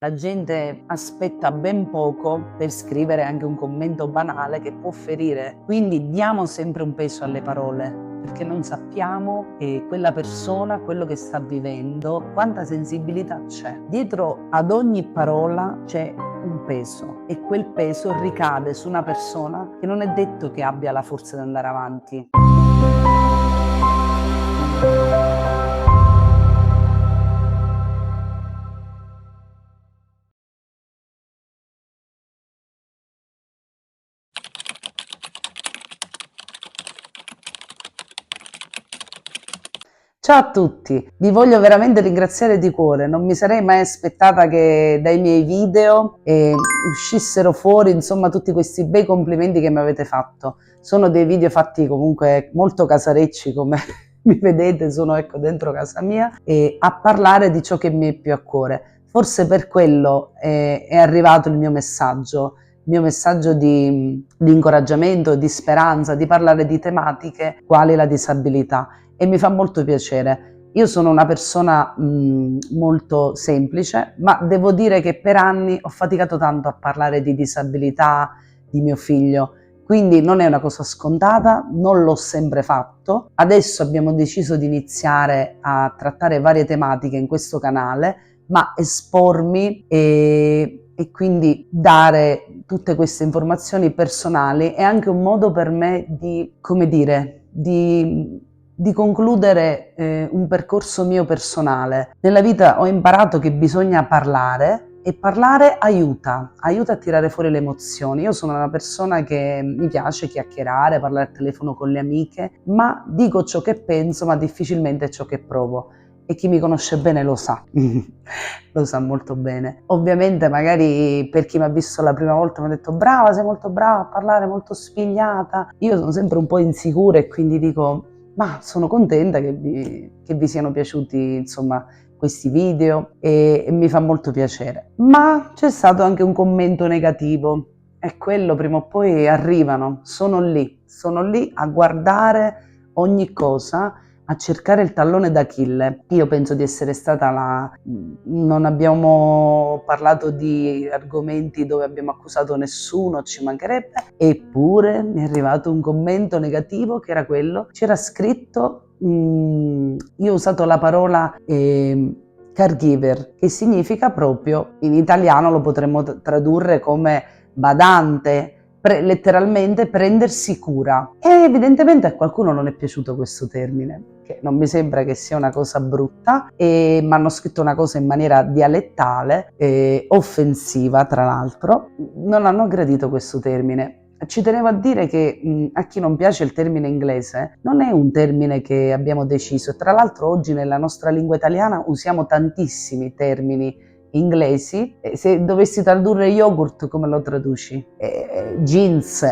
La gente aspetta ben poco per scrivere anche un commento banale che può ferire. Quindi diamo sempre un peso alle parole, perché non sappiamo quella persona, quello che sta vivendo, quanta sensibilità c'è. Dietro ad ogni parola c'è un peso e quel peso ricade su una persona che non è detto che abbia la forza di andare avanti. Ciao a tutti, vi voglio veramente ringraziare di cuore, non mi sarei mai aspettata che dai miei video uscissero fuori insomma tutti questi bei complimenti che mi avete fatto. Sono dei video fatti comunque molto casarecci come mi vedete, sono ecco dentro casa mia e a parlare di ciò che mi è più a cuore. Forse per quello è arrivato il mio messaggio di incoraggiamento, di speranza, di parlare di tematiche quali la disabilità. E mi fa molto piacere. Io sono una persona molto semplice, ma devo dire che per anni ho faticato tanto a parlare di disabilità di mio figlio, quindi non è una cosa scontata, non l'ho sempre fatto. Adesso abbiamo deciso di iniziare a trattare varie tematiche in questo canale, ma espormi e quindi dare tutte queste informazioni personali è anche un modo per me di, come dire, di concludere un percorso mio personale. Nella vita ho imparato che bisogna parlare e parlare aiuta a tirare fuori le emozioni. Io sono una persona che mi piace chiacchierare, parlare al telefono con le amiche, ma dico ciò che penso, ma difficilmente ciò che provo. E chi mi conosce bene lo sa, lo sa molto bene. Ovviamente magari per chi mi ha visto la prima volta mi ha detto brava, sei molto brava a parlare, molto spigliata. Io sono sempre un po' insicura e quindi dico ma sono contenta che vi siano piaciuti insomma questi video e mi fa molto piacere. Ma c'è stato anche un commento negativo e quello prima o poi arrivano, sono lì a guardare ogni cosa, a cercare il tallone d'Achille. Io penso di essere stata la... Non abbiamo parlato di argomenti dove abbiamo accusato nessuno, ci mancherebbe, eppure mi è arrivato un commento negativo che era quello, c'era scritto, io ho usato la parola caregiver, che significa proprio, in italiano lo potremmo tradurre come badante, letteralmente prendersi cura. E evidentemente a qualcuno non è piaciuto questo termine, che non mi sembra che sia una cosa brutta, e mi hanno scritto una cosa in maniera dialettale, offensiva tra l'altro, non hanno gradito questo termine. Ci tenevo a dire che a chi non piace il termine inglese non è un termine che abbiamo deciso, tra l'altro oggi nella nostra lingua italiana usiamo tantissimi termini inglesi. Se dovessi tradurre yogurt come lo traduci? Jeans,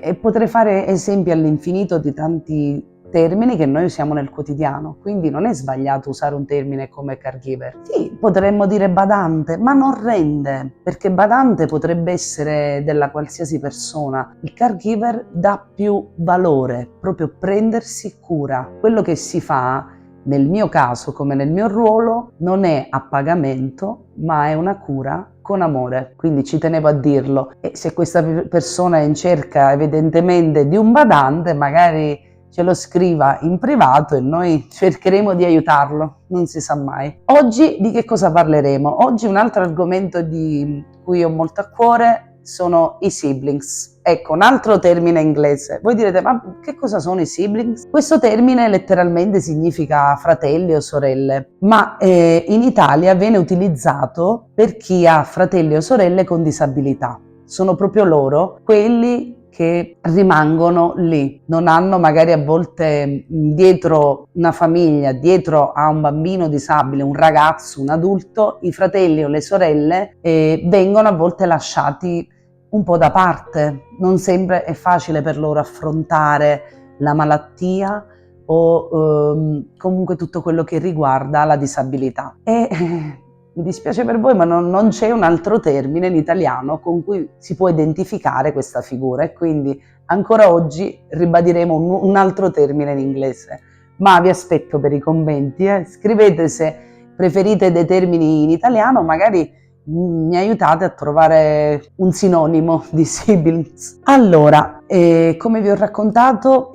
e potrei fare esempi all'infinito di tanti termini che noi usiamo nel quotidiano, quindi non è sbagliato usare un termine come caregiver. Sì, potremmo dire badante, ma non rende, perché badante potrebbe essere della qualsiasi persona. Il caregiver dà più valore, proprio prendersi cura. Quello che si fa nel mio caso, come nel mio ruolo, non è a pagamento, ma è una cura con amore. Quindi ci tenevo a dirlo. E se questa persona è in cerca evidentemente di un badante, magari ce lo scriva in privato e noi cercheremo di aiutarlo, non si sa mai. Oggi di che cosa parleremo? Oggi un altro argomento di cui ho molto a cuore sono i siblings. Ecco, un altro termine inglese. Voi direte, ma che cosa sono i siblings? Questo termine letteralmente significa fratelli o sorelle, ma in Italia viene utilizzato per chi ha fratelli o sorelle con disabilità. Sono proprio loro quelli che rimangono lì, non hanno magari a volte dietro una famiglia, dietro a un bambino disabile, un ragazzo, un adulto, i fratelli o le sorelle vengono a volte lasciati un po' da parte, non sempre è facile per loro affrontare la malattia o comunque tutto quello che riguarda la disabilità. E mi dispiace per voi, ma non c'è un altro termine in italiano con cui si può identificare questa figura e quindi ancora oggi ribadiremo un altro termine in inglese. Ma vi aspetto per i commenti, scrivete se preferite dei termini in italiano, magari mi aiutate a trovare un sinonimo di siblings. Allora, come vi ho raccontato,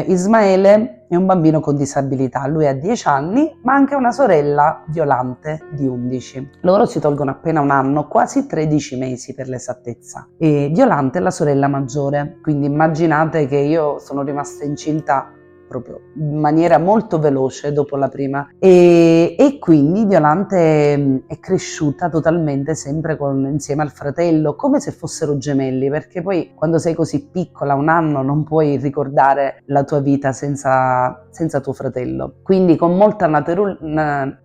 Ismaele è un bambino con disabilità, lui ha 10 anni, ma anche una sorella Violante di 11. Loro si tolgono appena un anno, quasi 13 mesi per l'esattezza. E Violante è la sorella maggiore, quindi immaginate che io sono rimasta incinta proprio in maniera molto veloce dopo la prima e quindi Violante è cresciuta totalmente sempre insieme al fratello, come se fossero gemelli, perché poi quando sei così piccola, un anno, non puoi ricordare la tua vita senza tuo fratello. Quindi con molta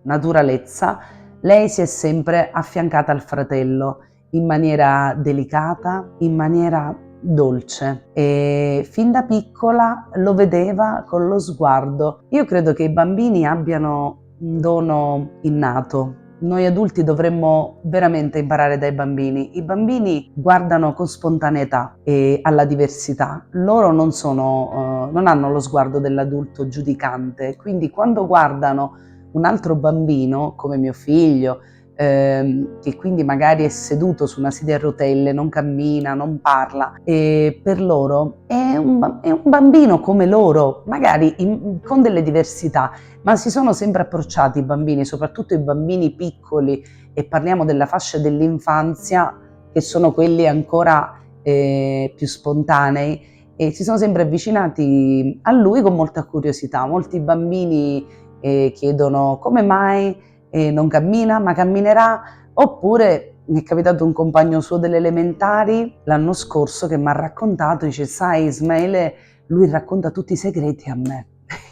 naturalezza lei si è sempre affiancata al fratello in maniera delicata, in maniera dolce, e fin da piccola lo vedeva con lo sguardo. Io credo che i bambini abbiano un dono innato. Noi adulti dovremmo veramente imparare dai bambini. I bambini guardano con spontaneità alla diversità. Loro non hanno lo sguardo dell'adulto giudicante, quindi quando guardano un altro bambino, come mio figlio, che quindi magari è seduto su una sedia a rotelle, non cammina, non parla, e per loro è un bambino come loro, magari con delle diversità, ma si sono sempre approcciati i bambini, soprattutto i bambini piccoli, e parliamo della fascia dell'infanzia, che sono quelli ancora più spontanei, e si sono sempre avvicinati a lui con molta curiosità. Molti bambini chiedono come mai non cammina, ma camminerà. Oppure mi è capitato un compagno suo delle elementari l'anno scorso che mi ha raccontato, dice: sai Ismaele, lui racconta tutti i segreti a me.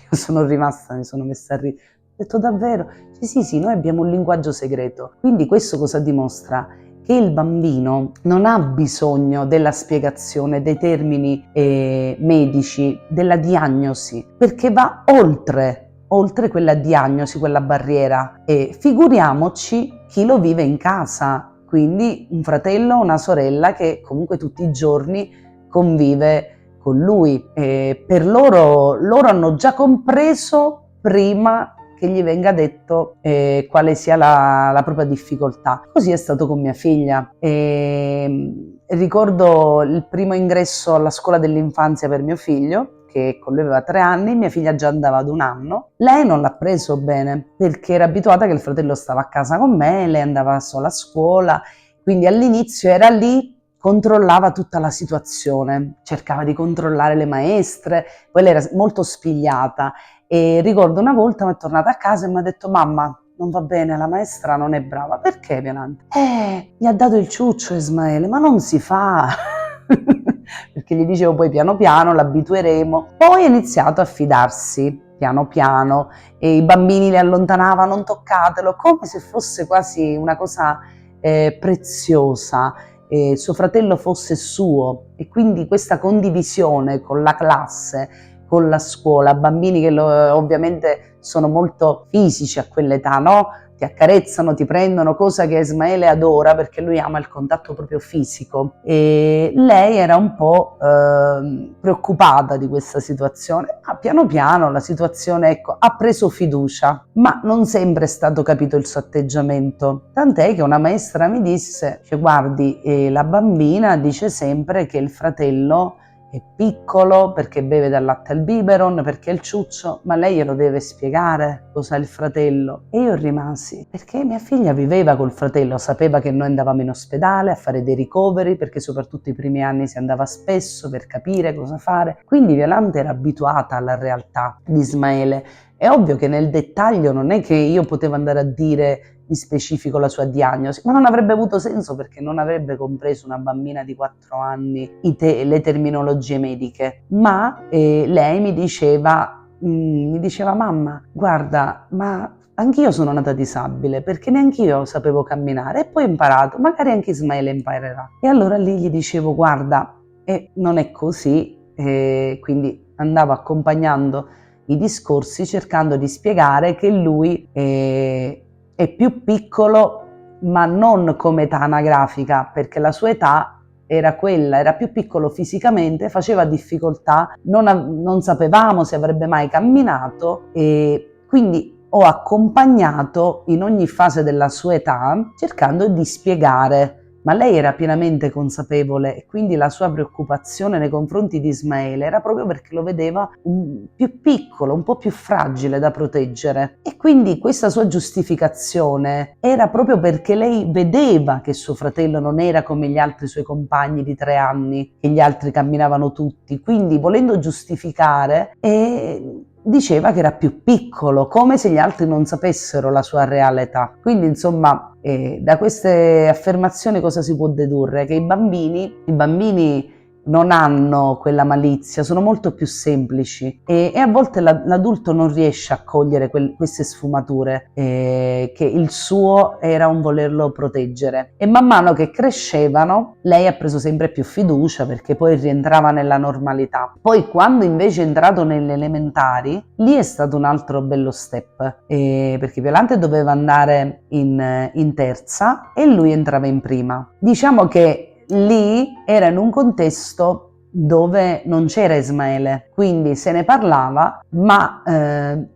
Io sono rimasta, mi sono messa a ridere, ho detto davvero? Sì, noi abbiamo un linguaggio segreto. Quindi questo cosa dimostra? Che il bambino non ha bisogno della spiegazione, dei termini medici, della diagnosi, perché va oltre quella diagnosi, quella barriera. E figuriamoci chi lo vive in casa, quindi un fratello o una sorella che comunque tutti i giorni convive con lui. Per loro hanno già compreso prima che gli venga detto quale sia la propria difficoltà. Così è stato con mia figlia. Ricordo il primo ingresso alla scuola dell'infanzia per mio figlio, che con lui aveva 3 anni, mia figlia già andava ad 1 anno. Lei non l'ha preso bene perché era abituata che il fratello stava a casa con me, lei andava sola a scuola, quindi all'inizio era lì, controllava tutta la situazione, cercava di controllare le maestre, poi lei era molto spigliata. E ricordo una volta mi è tornata a casa e mi ha detto: mamma, non va bene, la maestra non è brava. Perché, Violante? Gli ha dato il ciuccio Ismaele, ma non si fa. Perché gli dicevo poi piano piano l'abitueremo. Poi ha iniziato a fidarsi piano piano e i bambini le allontanavano, non toccatelo, come se fosse quasi una cosa preziosa, suo fratello fosse suo, e quindi questa condivisione con la classe, con la scuola, bambini che ovviamente sono molto fisici a quell'età, no? Ti accarezzano, ti prendono, cosa che Ismaele adora perché lui ama il contatto proprio fisico. E lei era un po' preoccupata di questa situazione, ma piano piano la situazione, ecco, ha preso fiducia, ma non sempre è stato capito il suo atteggiamento. Tant'è che una maestra mi disse, cioè, guardi, la bambina dice sempre che il fratello è piccolo perché beve dal latte al biberon, perché è il ciuccio, ma lei glielo deve spiegare cos'ha il fratello. E io rimasi, perché mia figlia viveva col fratello, sapeva che noi andavamo in ospedale a fare dei ricoveri, perché soprattutto i primi anni si andava spesso per capire cosa fare. Quindi Violante era abituata alla realtà di Ismaele. È ovvio che nel dettaglio non è che io potevo andare a dire in specifico la sua diagnosi, ma non avrebbe avuto senso perché non avrebbe compreso una bambina di 4 anni le terminologie mediche. Ma lei mi diceva, mamma, guarda, ma anch'io sono nata disabile perché neanch'io sapevo camminare e poi ho imparato, magari anche Ismaele imparerà. E allora lì gli dicevo: guarda, non è così, quindi andavo accompagnando i discorsi cercando di spiegare che lui è più piccolo, ma non come età anagrafica, perché la sua età era quella, era più piccolo fisicamente, faceva difficoltà, non sapevamo se avrebbe mai camminato, e quindi ho accompagnato in ogni fase della sua età cercando di spiegare, ma lei era pienamente consapevole e quindi la sua preoccupazione nei confronti di Ismaele era proprio perché lo vedeva più piccolo, un po' più fragile da proteggere, e quindi questa sua giustificazione era proprio perché lei vedeva che suo fratello non era come gli altri suoi compagni di 3 anni, che gli altri camminavano tutti, quindi volendo giustificare diceva che era più piccolo, come se gli altri non sapessero la sua reale età. Quindi insomma, da queste affermazioni cosa si può dedurre? Che i bambini non hanno quella malizia, sono molto più semplici e a volte l'adulto non riesce a cogliere queste sfumature, che il suo era un volerlo proteggere. E man mano che crescevano lei ha preso sempre più fiducia perché poi rientrava nella normalità. Poi quando invece è entrato nelle elementari, lì è stato un altro bello step, perché Violante doveva andare in terza e lui entrava in prima. Diciamo che lì era in un contesto dove non c'era Ismaele, quindi se ne parlava, ma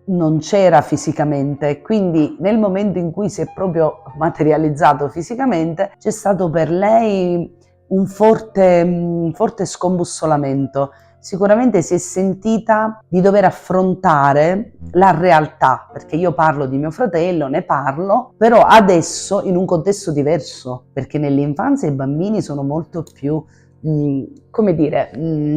non c'era fisicamente, quindi nel momento in cui si è proprio materializzato fisicamente c'è stato per lei un forte scombussolamento. Sicuramente si è sentita di dover affrontare la realtà, perché io parlo di mio fratello, ne parlo, però adesso in un contesto diverso, perché nell'infanzia i bambini sono molto più,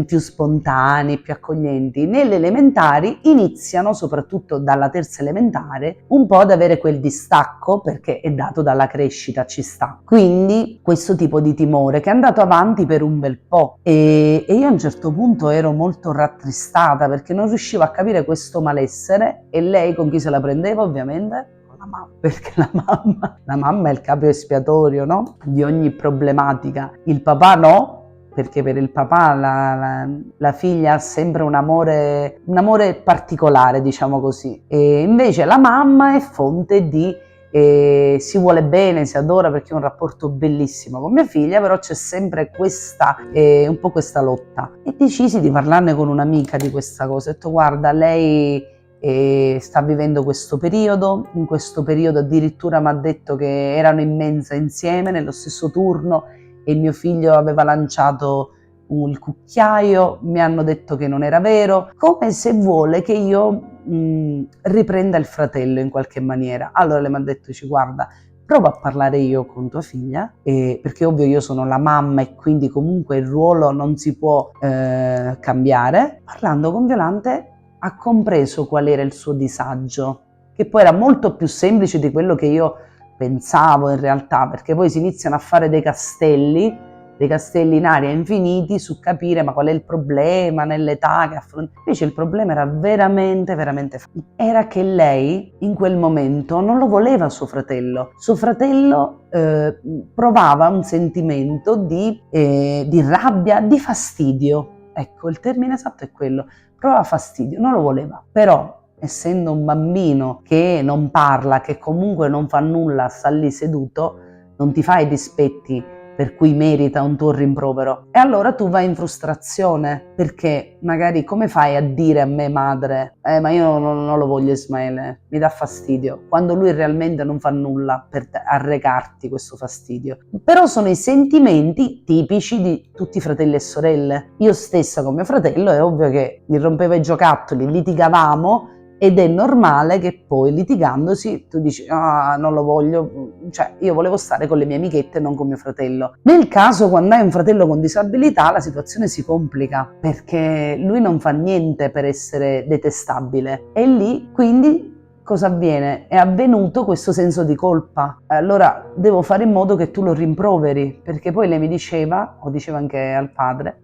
più spontanei, più accoglienti. Nelle elementari iniziano, soprattutto dalla terza elementare, un po' ad avere quel distacco, perché è dato dalla crescita, ci sta. Quindi questo tipo di timore che è andato avanti per un bel po', e io a un certo punto ero molto rattristata perché non riuscivo a capire questo malessere. E lei con chi se la prendeva? Ovviamente la mamma, perché la mamma è il capo espiatorio, no? Di ogni problematica. Il papà no, perché per il papà la figlia ha sempre un amore particolare, diciamo così, e invece la mamma è fonte di si vuole bene, si adora, perché è un rapporto bellissimo con mia figlia, però c'è sempre un po' questa lotta. E decisi di parlarne con un'amica di questa cosa. Ho detto: guarda, lei sta vivendo questo periodo, in questo periodo addirittura mi ha detto che erano in mensa insieme nello stesso turno e il mio figlio aveva lanciato il cucchiaio, mi hanno detto che non era vero, come se vuole che io riprenda il fratello in qualche maniera. Allora lei mi ha detto: guarda, prova a parlare io con tua figlia, perché ovvio io sono la mamma e quindi comunque il ruolo non si può cambiare. Parlando con Violante ha compreso qual era il suo disagio, che poi era molto più semplice di quello che io pensavo in realtà, perché poi si iniziano a fare dei castelli in aria infiniti su capire ma qual è il problema nell'età che affronta. Invece il problema era veramente facile. Era che lei in quel momento non lo voleva suo fratello. Suo fratello provava un sentimento di rabbia, di fastidio. Ecco, il termine esatto è quello. Provava fastidio, non lo voleva. Però essendo un bambino che non parla, che comunque non fa nulla, sta lì seduto, non ti fa i dispetti per cui merita un tuo rimprovero. E allora tu vai in frustrazione, perché magari come fai a dire a me madre ma io non lo voglio Ismaele, mi dà fastidio, quando lui realmente non fa nulla per arrecarti questo fastidio. Però sono i sentimenti tipici di tutti i fratelli e sorelle. Io stessa con mio fratello è ovvio che mi rompeva i giocattoli, litigavamo, ed è normale che poi litigandosi tu dici non lo voglio, cioè io volevo stare con le mie amichette e non con mio fratello. Nel caso quando hai un fratello con disabilità la situazione si complica, perché lui non fa niente per essere detestabile e lì quindi cosa avviene? È avvenuto questo senso di colpa. Allora devo fare in modo che tu lo rimproveri, perché poi lei mi diceva, o diceva anche al padre,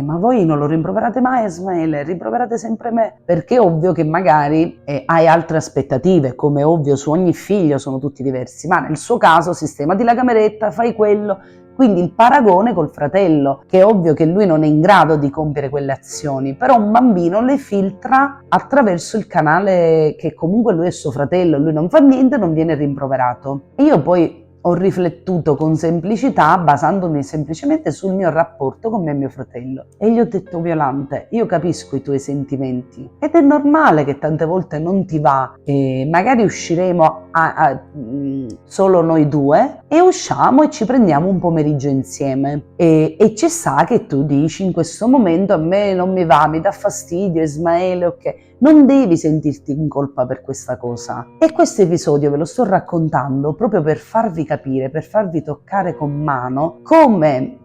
ma voi non lo rimproverate mai Ismaele, rimproverate sempre me, perché è ovvio che magari hai altre aspettative, come ovvio su ogni figlio sono tutti diversi, ma nel suo caso sistemati la cameretta, fai quello. Quindi il paragone col fratello, che è ovvio che lui non è in grado di compiere quelle azioni, però un bambino le filtra attraverso il canale che comunque lui è suo fratello, lui non fa niente, non viene rimproverato. E io poi ho riflettuto con semplicità, basandomi semplicemente sul mio rapporto con me e mio fratello. E gli ho detto: Violante, io capisco i tuoi sentimenti ed è normale che tante volte non ti va, e magari usciremo solo noi due e usciamo e ci prendiamo un pomeriggio insieme e ci sta che tu dici in questo momento a me non mi va, mi dà fastidio Ismaele, ok, non devi sentirti in colpa per questa cosa. E questo episodio ve lo sto raccontando proprio per farvi capire, per farvi toccare con mano come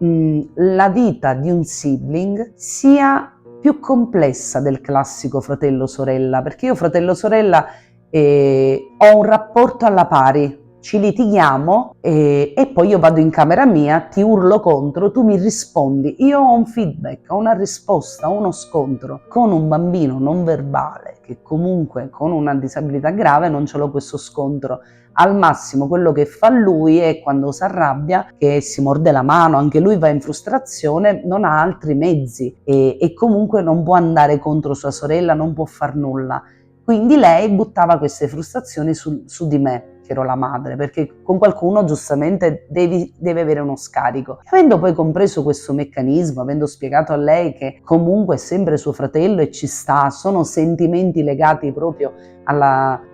la vita di un sibling sia più complessa del classico fratello-sorella, perché io fratello-sorella ho un rapporto alla pari, ci litighiamo e poi io vado in camera mia, ti urlo contro, tu mi rispondi, io ho un feedback, ho una risposta, ho uno scontro. Con un bambino non verbale, che comunque con una disabilità grave non ce l'ho questo scontro. Al massimo quello che fa lui è quando si arrabbia che si morde la mano, anche lui va in frustrazione, non ha altri mezzi e comunque non può andare contro sua sorella, non può far nulla. Quindi lei buttava queste frustrazioni su di me, che ero la madre, perché con qualcuno giustamente deve avere uno scarico. E avendo poi compreso questo meccanismo, avendo spiegato a lei che comunque è sempre suo fratello e ci sta, sono sentimenti legati proprio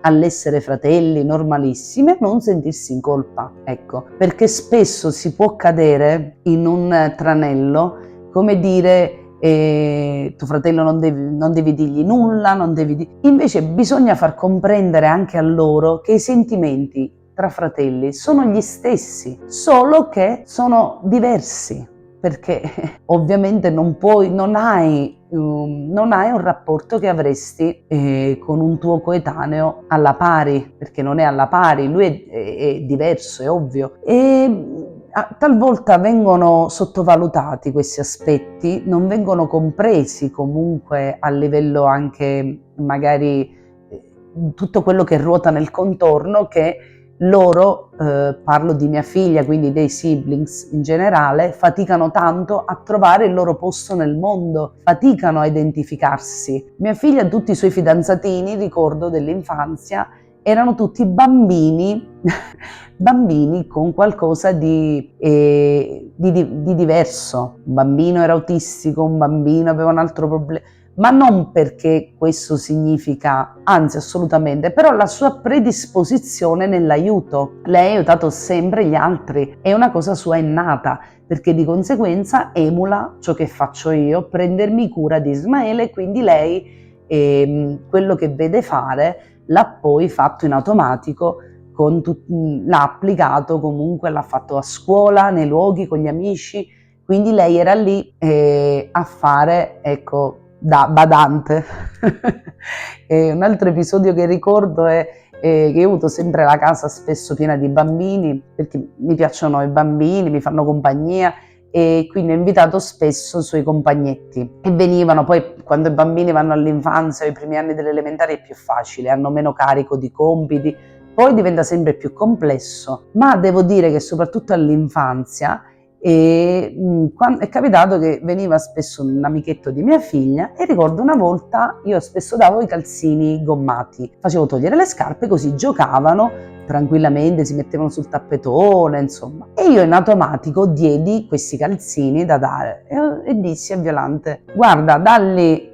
all'essere fratelli, normalissimi, e non sentirsi in colpa, ecco, perché spesso si può cadere in un tranello, come dire tuo fratello non devi dirgli nulla, invece bisogna far comprendere anche a loro che i sentimenti tra fratelli sono gli stessi, solo che sono diversi, perché ovviamente non hai un rapporto che avresti con un tuo coetaneo alla pari, perché non è alla pari, lui è diverso, è ovvio. Talvolta vengono sottovalutati questi aspetti, non vengono compresi comunque a livello anche magari tutto quello che ruota nel contorno, che loro, parlo di mia figlia, quindi dei siblings in generale, faticano tanto a trovare il loro posto nel mondo, faticano a identificarsi. Mia figlia e tutti i suoi fidanzatini, ricordo dell'infanzia, erano tutti bambini, bambini con qualcosa di diverso. Un bambino era autistico, un bambino aveva un altro problema, ma non perché questo significa, anzi assolutamente, però la sua predisposizione nell'aiuto. Lei ha aiutato sempre gli altri, è una cosa sua innata, perché di conseguenza emula ciò che faccio io, prendermi cura di Ismaele, e quindi lei quello che vede fare l'ha poi fatto in automatico, l'ha applicato comunque, l'ha fatto a scuola, nei luoghi, con gli amici, quindi lei era lì a fare, ecco, da badante. Un altro episodio che ricordo è che io ho avuto sempre la casa spesso piena di bambini, perché mi piacciono i bambini, mi fanno compagnia, e quindi ho invitato spesso i suoi compagnetti e venivano. Poi quando i bambini vanno all'infanzia, ai primi anni delle elementari è più facile, hanno meno carico di compiti, poi diventa sempre più complesso, ma devo dire che soprattutto all'infanzia è capitato che veniva spesso un amichetto di mia figlia, e ricordo una volta io spesso davo i calzini gommati, facevo togliere le scarpe così giocavano tranquillamente, si mettevano sul tappetone, insomma. E io in automatico diedi questi calzini da dare e dissi a Violante: guarda, dalli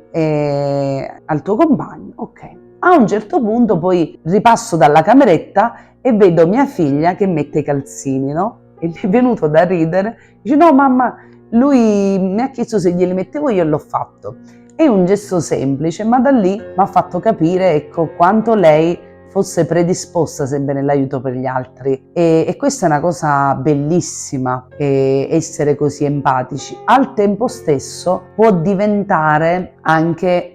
al tuo compagno, ok. A un certo punto poi ripasso dalla cameretta e vedo mia figlia che mette i calzini, no? E mi è venuto da ridere, dice: no mamma, lui mi ha chiesto se glieli mettevo io e l'ho fatto. È un gesto semplice, ma da lì mi ha fatto capire, ecco, quanto lei fosse predisposta sempre nell'aiuto per gli altri, e questa è una cosa bellissima, essere così empatici. Al tempo stesso può diventare anche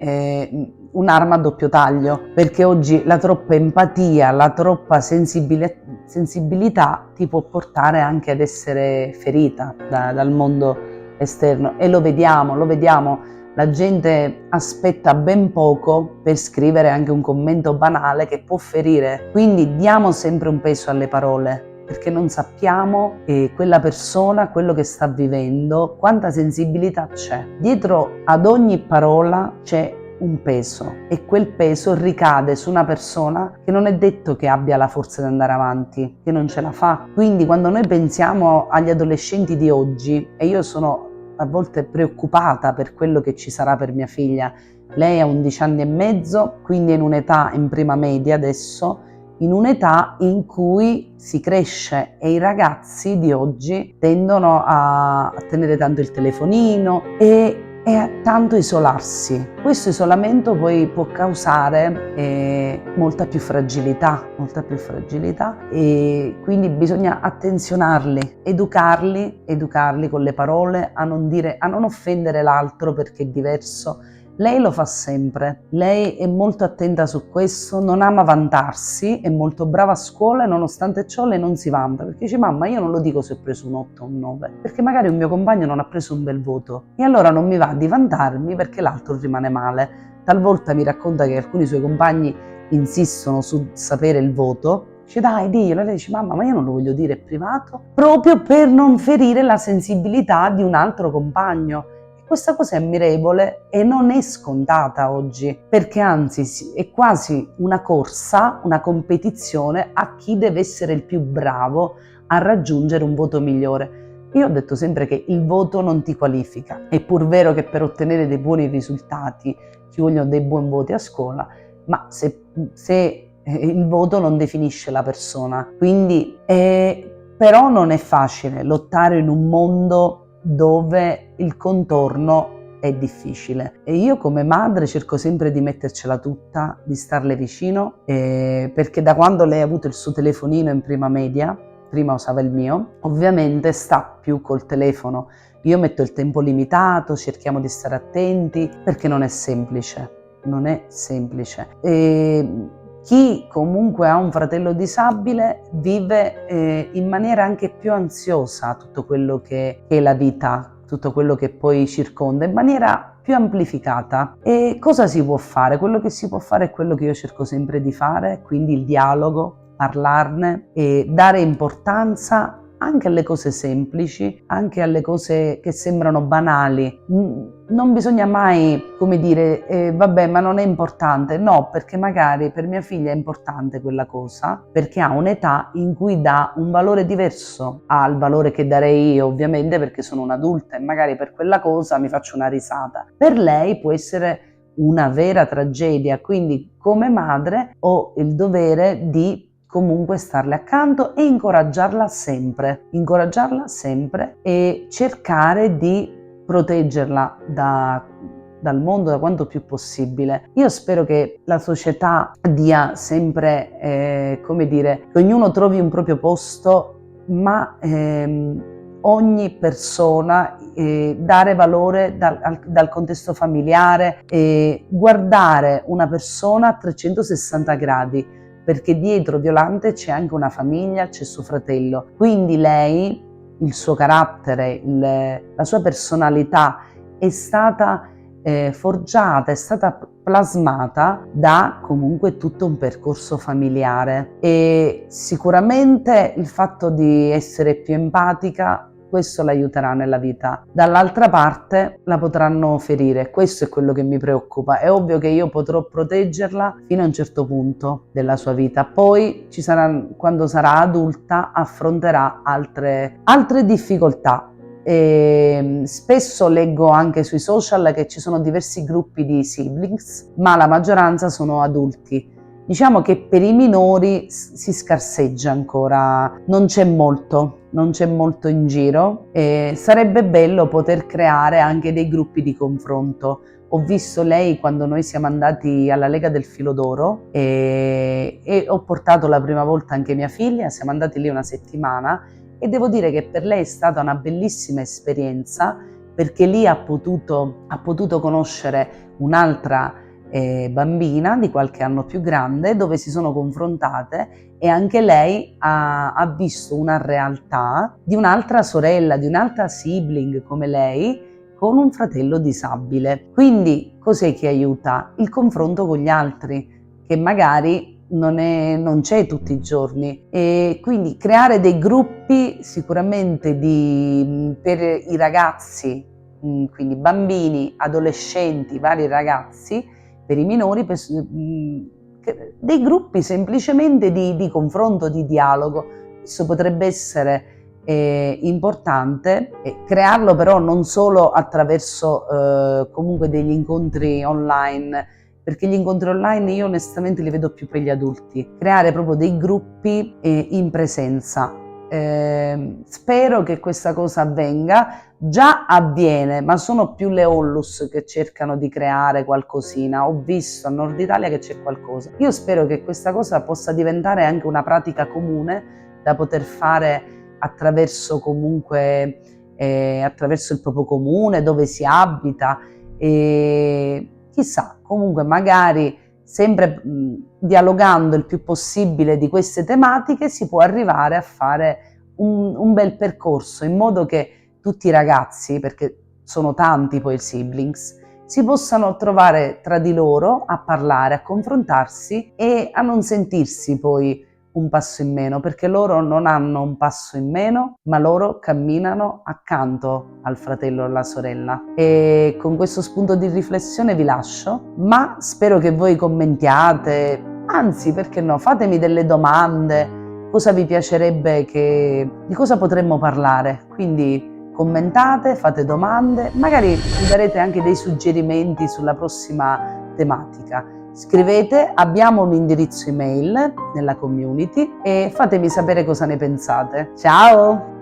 un'arma a doppio taglio, perché oggi la troppa empatia, la troppa sensibilità ti può portare anche ad essere ferita dal mondo esterno, e lo vediamo. La gente aspetta ben poco per scrivere anche un commento banale che può ferire, quindi diamo sempre un peso alle parole, perché non sappiamo quella persona, quello che sta vivendo, quanta sensibilità c'è. Dietro ad ogni parola c'è un peso e quel peso ricade su una persona che non è detto che abbia la forza di andare avanti, che non ce la fa. Quindi quando noi pensiamo agli adolescenti di oggi, e io sono a volte preoccupata per quello che ci sarà per mia figlia, lei ha 11 anni e mezzo, quindi è in un'età, in prima media adesso, in un'età in cui si cresce e i ragazzi di oggi tendono a tenere tanto il telefonino e a tanto isolarsi. Questo isolamento poi può causare molta più fragilità e quindi bisogna attenzionarli, educarli con le parole a non offendere l'altro perché è diverso. Lei lo fa sempre, lei è molto attenta su questo, non ama vantarsi, è molto brava a scuola e nonostante ciò lei non si vanta perché dice mamma io non lo dico se ho preso un 8 o un 9 perché magari un mio compagno non ha preso un bel voto e allora non mi va di vantarmi perché l'altro rimane male. Talvolta mi racconta che alcuni suoi compagni insistono su sapere il voto, dice dai diglielo, lei dice mamma ma io non lo voglio dire, è privato, proprio per non ferire la sensibilità di un altro compagno. Questa cosa è ammirevole e non è scontata oggi, perché anzi è quasi una corsa, una competizione a chi deve essere il più bravo a raggiungere un voto migliore. Io ho detto sempre che il voto non ti qualifica, è pur vero che per ottenere dei buoni risultati ci vogliono dei buoni voti a scuola, ma se il voto non definisce la persona, quindi però non è facile lottare in un mondo dove il contorno è difficile e io come madre cerco sempre di mettercela tutta, di starle vicino perché da quando lei ha avuto il suo telefonino in prima media, prima usava il mio, ovviamente sta più col telefono. Io metto il tempo limitato, cerchiamo di stare attenti perché non è semplice. Chi comunque ha un fratello disabile vive in maniera anche più ansiosa tutto quello che è la vita, tutto quello che poi circonda, in maniera più amplificata. E cosa si può fare? Quello che si può fare è quello che io cerco sempre di fare, quindi il dialogo, parlarne e dare importanza anche alle cose semplici, anche alle cose che sembrano banali. Non bisogna mai, come dire, vabbè, ma non è importante. No, perché magari per mia figlia è importante quella cosa, perché ha un'età in cui dà un valore diverso al valore che darei io, ovviamente, perché sono un'adulta e magari per quella cosa mi faccio una risata. Per lei può essere una vera tragedia, quindi come madre ho il dovere di comunque starle accanto e incoraggiarla sempre e cercare di proteggerla dal mondo da quanto più possibile. Io spero che la società dia sempre, come dire, che ognuno trovi un proprio posto, ma ogni persona dare valore dal contesto familiare e guardare una persona a 360 gradi, perché dietro Violante c'è anche una famiglia, c'è suo fratello. Quindi lei, il suo carattere, la sua personalità è stata forgiata, è stata plasmata da comunque tutto un percorso familiare e sicuramente il fatto di essere più empatica questo l'aiuterà nella vita. Dall'altra parte la potranno ferire, questo è quello che mi preoccupa. È ovvio che io potrò proteggerla fino a un certo punto della sua vita, poi quando sarà adulta affronterà altre difficoltà. E spesso leggo anche sui social che ci sono diversi gruppi di siblings, ma la maggioranza sono adulti. Diciamo che per i minori si scarseggia ancora, non c'è molto in giro e sarebbe bello poter creare anche dei gruppi di confronto. Ho visto lei quando noi siamo andati alla Lega del Filo d'Oro e ho portato la prima volta anche mia figlia, siamo andati lì una settimana e devo dire che per lei è stata una bellissima esperienza perché lì ha potuto conoscere un'altra bambina di qualche anno più grande dove si sono confrontate e anche lei ha visto una realtà di un'altra sorella, di un'altra sibling come lei con un fratello disabile. Quindi cos'è che aiuta? Il confronto con gli altri che magari non c'è tutti i giorni e quindi creare dei gruppi sicuramente per i ragazzi, quindi bambini, adolescenti, vari ragazzi per i minori, dei gruppi semplicemente di confronto, di dialogo. Questo potrebbe essere importante, crearlo però non solo attraverso comunque degli incontri online, perché gli incontri online io onestamente li vedo più per gli adulti, creare proprio dei gruppi in presenza. Spero che questa cosa avvenga, già avviene, ma sono più le onlus che cercano di creare qualcosina. Ho visto a Nord Italia che c'è qualcosa. Io spero che questa cosa possa diventare anche una pratica comune da poter fare attraverso comunque attraverso il proprio comune dove si abita, e chissà, comunque magari sempre dialogando il più possibile di queste tematiche si può arrivare a fare un bel percorso, in modo che tutti i ragazzi, perché sono tanti poi i siblings, si possano trovare tra di loro a parlare, a confrontarsi e a non sentirsi poi un passo in meno, perché loro non hanno un passo in meno, ma loro camminano accanto al fratello o alla sorella. E con questo spunto di riflessione vi lascio, ma spero che voi commentiate, anzi, perché no, fatemi delle domande, cosa vi piacerebbe di cosa potremmo parlare. Quindi commentate, fate domande, magari mi darete anche dei suggerimenti sulla prossima tematica. Scrivete, abbiamo un indirizzo email nella community e fatemi sapere cosa ne pensate. Ciao!